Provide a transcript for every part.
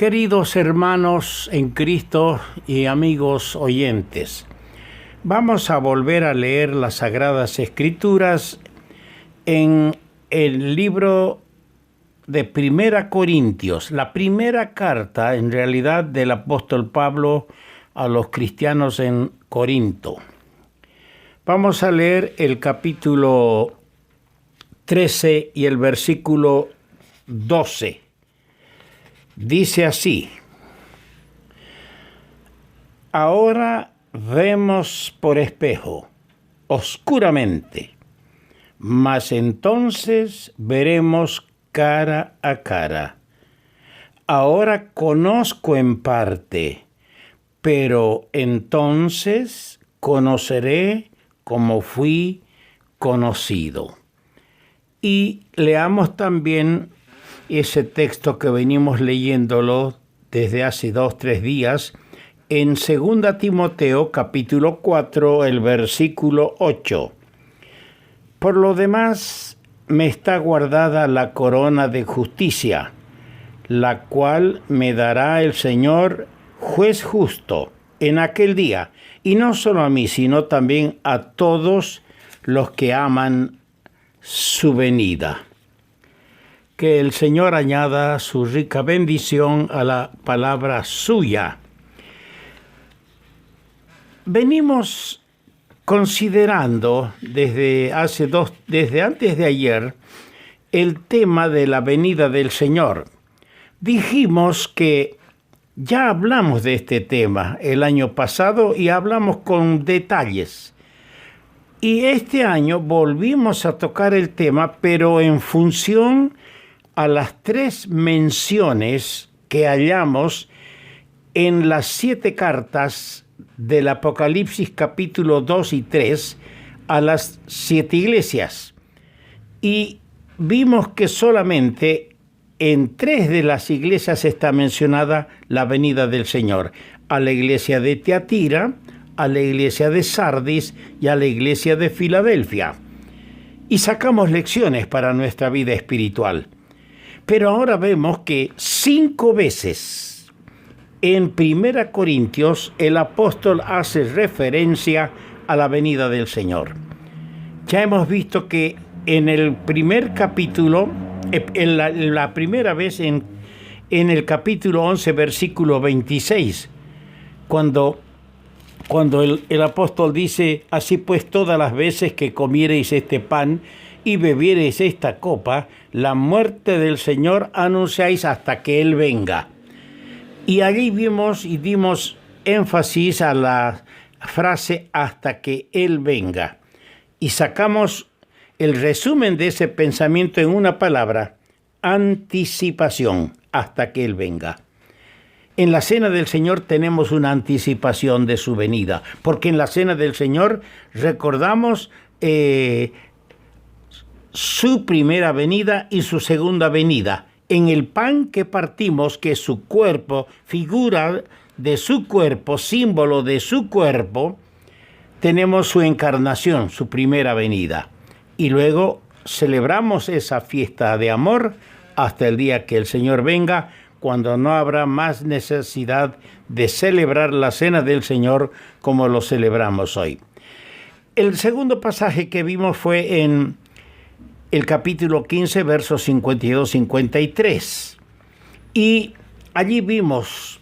Queridos hermanos en Cristo y amigos oyentes, vamos a volver a leer las Sagradas Escrituras en el libro de Primera Corintios, la primera carta en realidad del apóstol Pablo a los cristianos en Corinto. Vamos a leer el capítulo 13 y el versículo 12. Dice así: ahora vemos por espejo, oscuramente, mas entonces veremos cara a cara. Ahora conozco en parte, pero entonces conoceré como fui conocido. Y leamos también ese texto que venimos leyéndolo desde hace 2-3 días en 2 Timoteo capítulo 4, el versículo 8. Por lo demás, me está guardada la corona de justicia, la cual me dará el Señor, juez justo, en aquel día, y no solo a mí, sino también a todos los que aman su venida. Que el Señor añada su rica bendición a la palabra suya. Venimos considerando desde antes de ayer el tema de la venida del Señor. Dijimos que ya hablamos de este tema el año pasado y hablamos con detalles. Y este año volvimos a tocar el tema, pero en función a las 3 menciones que hallamos en las 7 cartas del Apocalipsis capítulo 2 y 3 a las 7 iglesias. Y vimos que solamente en 3 de las iglesias está mencionada la venida del Señor: a la iglesia de Tiatira, a la iglesia de Sardis y a la iglesia de Filadelfia. Y sacamos lecciones para nuestra vida espiritual. Pero ahora vemos que 5 veces en 1 Corintios el apóstol hace referencia a la venida del Señor. Ya hemos visto que en el primer capítulo, en la primera vez en el capítulo 11, versículo 26, cuando el apóstol dice: así pues, todas las veces que comiereis este pan y bebiereis esta copa, la muerte del Señor anunciáis hasta que Él venga. Y allí vimos y dimos énfasis a la frase hasta que Él venga. Y sacamos el resumen de ese pensamiento en una palabra: anticipación, hasta que Él venga. En la Cena del Señor tenemos una anticipación de su venida, porque en la Cena del Señor recordamos su primera venida y su segunda venida. En el pan que partimos, que es su cuerpo, figura de su cuerpo, símbolo de su cuerpo, tenemos su encarnación, su primera venida. Y luego celebramos esa fiesta de amor hasta el día que el Señor venga, cuando no habrá más necesidad de celebrar la Cena del Señor como lo celebramos hoy. El segundo pasaje que vimos fue en el capítulo 15, versos 52-53. Y allí vimos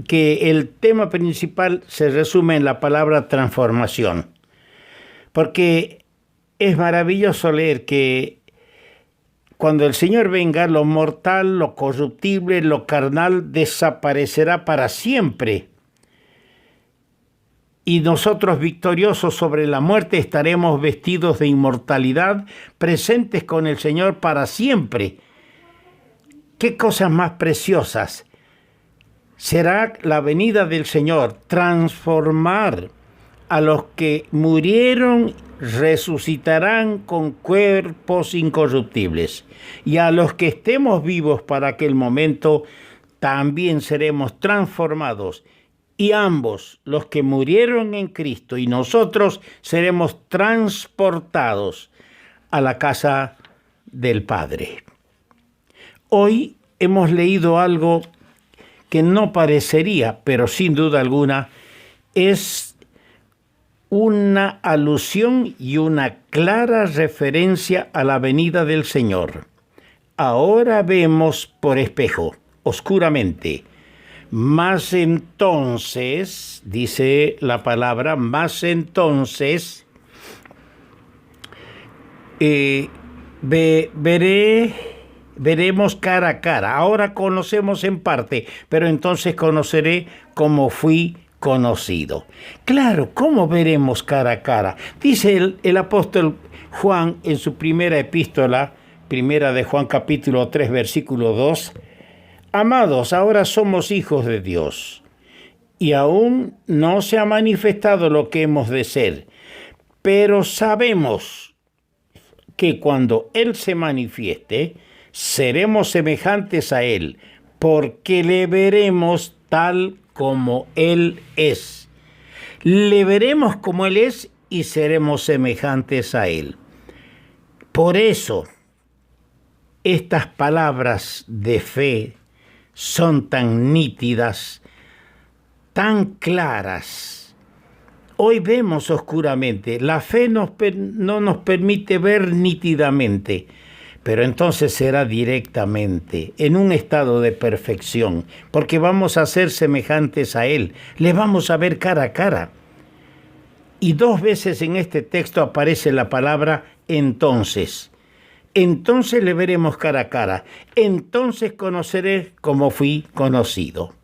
que el tema principal se resume en la palabra transformación. Porque es maravilloso leer que cuando el Señor venga, lo mortal, lo corruptible, lo carnal desaparecerá para siempre. Y nosotros, victoriosos sobre la muerte, estaremos vestidos de inmortalidad, presentes con el Señor para siempre. ¿Qué cosas más preciosas? Será la venida del Señor, transformar a los que murieron, resucitarán con cuerpos incorruptibles. Y a los que estemos vivos para aquel momento, también seremos transformados. Y ambos, los que murieron en Cristo y nosotros, seremos transportados a la casa del Padre. Hoy hemos leído algo que no parecería, pero sin duda alguna es una alusión y una clara referencia a la venida del Señor. Ahora vemos por espejo, oscuramente. Mas entonces, dice la palabra, mas entonces veremos cara a cara. Ahora conocemos en parte, pero entonces conoceré como fui conocido. Claro, ¿cómo veremos cara a cara? Dice el apóstol Juan en su primera epístola, primera de Juan capítulo 3, versículo 2, amados, ahora somos hijos de Dios, y aún no se ha manifestado lo que hemos de ser, pero sabemos que cuando Él se manifieste, seremos semejantes a Él, porque le veremos tal como Él es. Le veremos como Él es y seremos semejantes a Él. Por eso, estas palabras de fe son tan nítidas, tan claras. Hoy vemos oscuramente. La fe no nos permite ver nítidamente, pero entonces será directamente, en un estado de perfección, porque vamos a ser semejantes a Él. Le vamos a ver cara a cara. Y 2 veces en este texto aparece la palabra entonces. Entonces le veremos cara a cara. Entonces conoceré como fui conocido.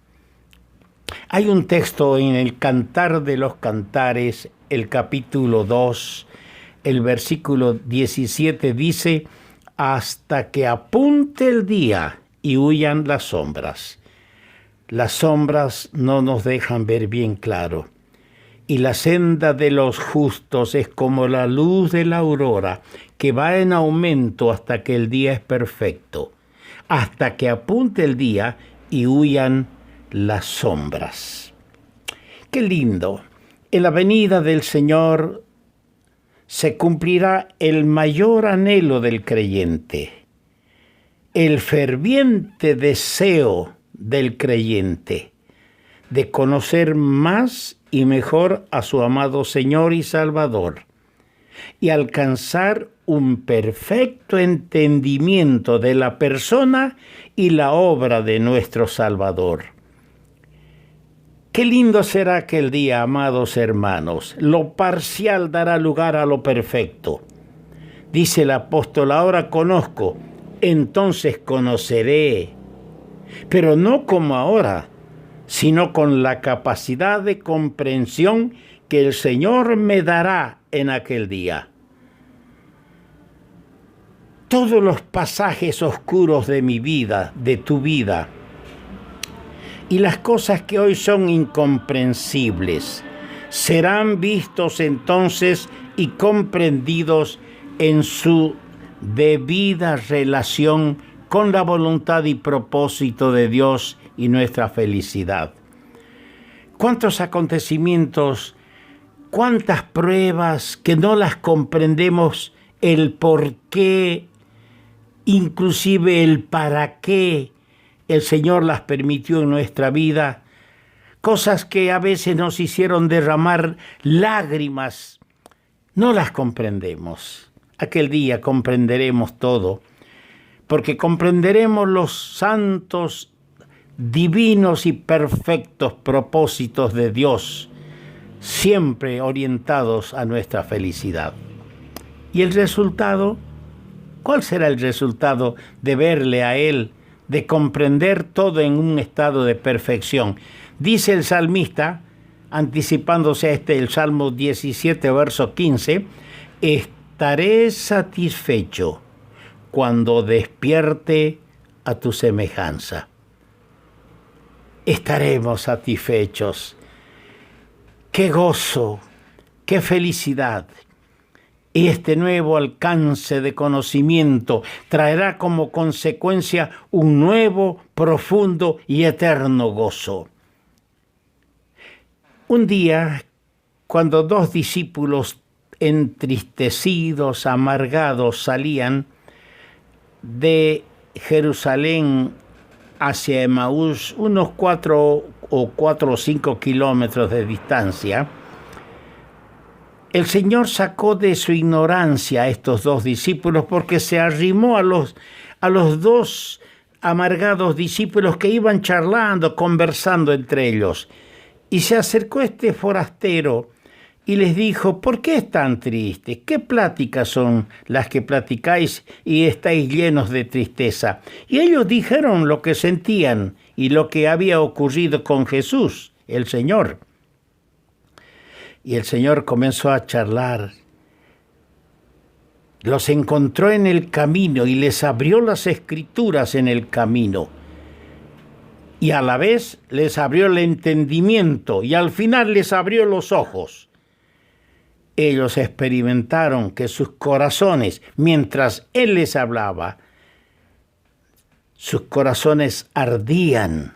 Hay un texto en el Cantar de los Cantares, el capítulo 2, el versículo 17 dice: hasta que apunte el día y huyan las sombras. Las sombras no nos dejan ver bien claro. Y la senda de los justos es como la luz de la aurora, que va en aumento hasta que el día es perfecto, hasta que apunte el día y huyan las sombras. Qué lindo. En la venida del Señor se cumplirá el mayor anhelo del creyente, el ferviente deseo del creyente de conocer más y mejor a su amado Señor y Salvador y alcanzar un perfecto entendimiento de la persona y la obra de nuestro Salvador. Qué lindo será aquel día, amados hermanos. Lo parcial dará lugar a lo perfecto. Dice el apóstol: ahora conozco, entonces conoceré. Pero no como ahora, sino con la capacidad de comprensión que el Señor me dará en aquel día. Todos los pasajes oscuros de mi vida, de tu vida, y las cosas que hoy son incomprensibles, serán vistos entonces y comprendidos en su debida relación con la voluntad y propósito de Dios y nuestra felicidad. ¿Cuántos acontecimientos, cuántas pruebas que no las comprendemos, el por qué, inclusive el para qué el Señor las permitió en nuestra vida? Cosas que a veces nos hicieron derramar lágrimas, no las comprendemos. Aquel día comprenderemos todo, porque comprenderemos los santos, divinos y perfectos propósitos de Dios, siempre orientados a nuestra felicidad. ¿Y el resultado? ¿Cuál será el resultado de verle a Él, de comprender todo en un estado de perfección? Dice el salmista, anticipándose a el Salmo 17, verso 15, estaré satisfecho cuando despierte a tu semejanza. Estaremos satisfechos. ¡Qué gozo! ¡Qué felicidad! Y este nuevo alcance de conocimiento traerá como consecuencia un nuevo, profundo y eterno gozo. Un día, cuando 2 discípulos entristecidos, amargados, salían de Jerusalén hacia Emaús, unos 4 o 5 kilómetros de distancia, el Señor sacó de su ignorancia a estos dos discípulos porque se arrimó a los dos amargados discípulos que iban charlando, conversando entre ellos. Y se acercó este forastero y les dijo: ¿por qué están tristes? ¿Qué pláticas son las que platicáis y estáis llenos de tristeza? Y ellos dijeron lo que sentían y lo que había ocurrido con Jesús, el Señor. Y el Señor comenzó a charlar. Los encontró en el camino y les abrió las Escrituras en el camino. Y a la vez les abrió el entendimiento y al final les abrió los ojos. Ellos experimentaron que sus corazones, mientras Él les hablaba, sus corazones ardían.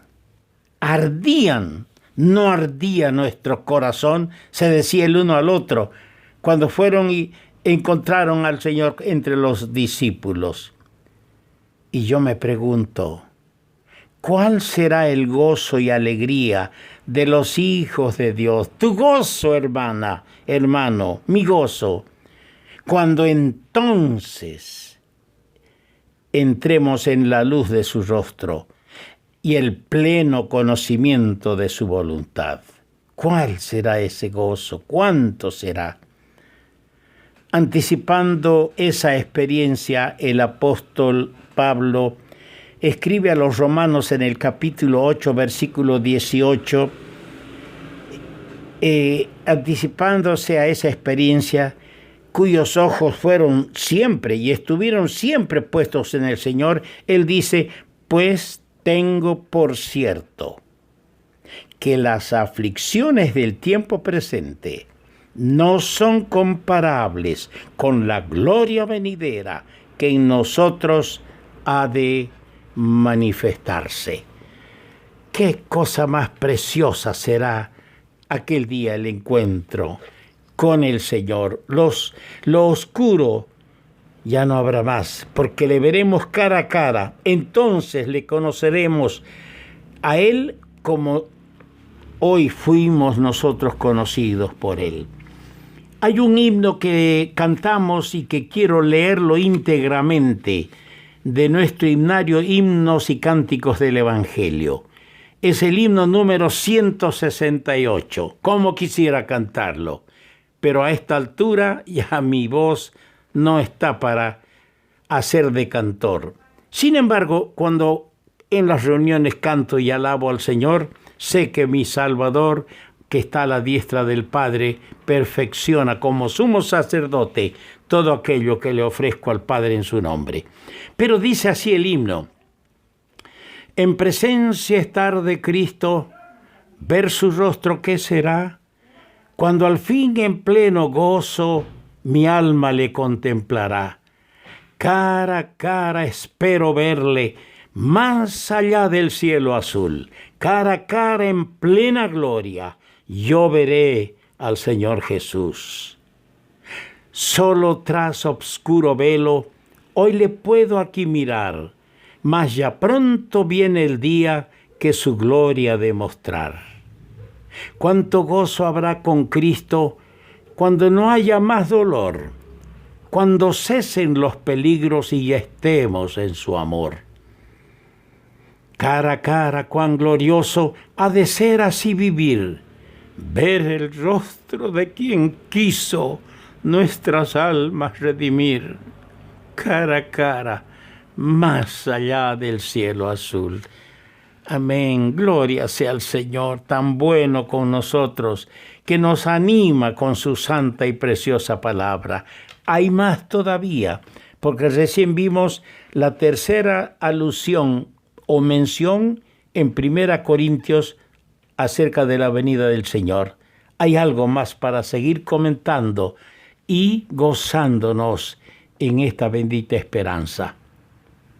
No ardía nuestro corazón, se decía el uno al otro, cuando fueron y encontraron al Señor entre los discípulos. Y yo me pregunto, ¿cuál será el gozo y alegría de los hijos de Dios? Tu gozo, hermana, hermano, mi gozo, cuando entonces entremos en la luz de su rostro y el pleno conocimiento de su voluntad. ¿Cuál será ese gozo? ¿Cuánto será? Anticipando esa experiencia, el apóstol Pablo escribe a los romanos en el capítulo 8, versículo 18, anticipándose a esa experiencia, cuyos ojos fueron siempre y estuvieron siempre puestos en el Señor, él dice: pues tengo por cierto que las aflicciones del tiempo presente no son comparables con la gloria venidera que en nosotros ha de manifestarse. Qué cosa más preciosa será aquel día, el encuentro con el Señor. Lo oscuro ya no habrá más, porque le veremos cara a cara. Entonces le conoceremos a Él como hoy fuimos nosotros conocidos por Él. Hay un himno que cantamos y que quiero leerlo íntegramente de nuestro himnario Himnos y Cánticos del Evangelio. Es el himno número 168. Cómo quisiera cantarlo, pero a esta altura ya mi voz no está para hacer de cantor. Sin embargo, cuando en las reuniones canto y alabo al Señor, sé que mi Salvador, que está a la diestra del Padre, perfecciona como sumo sacerdote todo aquello que le ofrezco al Padre en su nombre. Pero dice así el himno: en presencia estar de Cristo, ver su rostro, ¿qué será? Cuando al fin en pleno gozo mi alma le contemplará. Cara a cara espero verle, más allá del cielo azul. Cara a cara en plena gloria, yo veré al Señor Jesús. Solo tras obscuro velo, hoy le puedo aquí mirar, mas ya pronto viene el día que su gloria demostrar. Cuánto gozo habrá con Cristo cuando no haya más dolor, cuando cesen los peligros y ya estemos en su amor. Cara a cara, cuán glorioso ha de ser así vivir, ver el rostro de quien quiso nuestras almas redimir. Cara a cara, más allá del cielo azul. Amén. Gloria sea al Señor, tan bueno con nosotros, que nos anima con su santa y preciosa palabra. Hay más todavía, porque recién vimos la tercera alusión o mención en 1 Corintios acerca de la venida del Señor. Hay algo más para seguir comentando y gozándonos en esta bendita esperanza.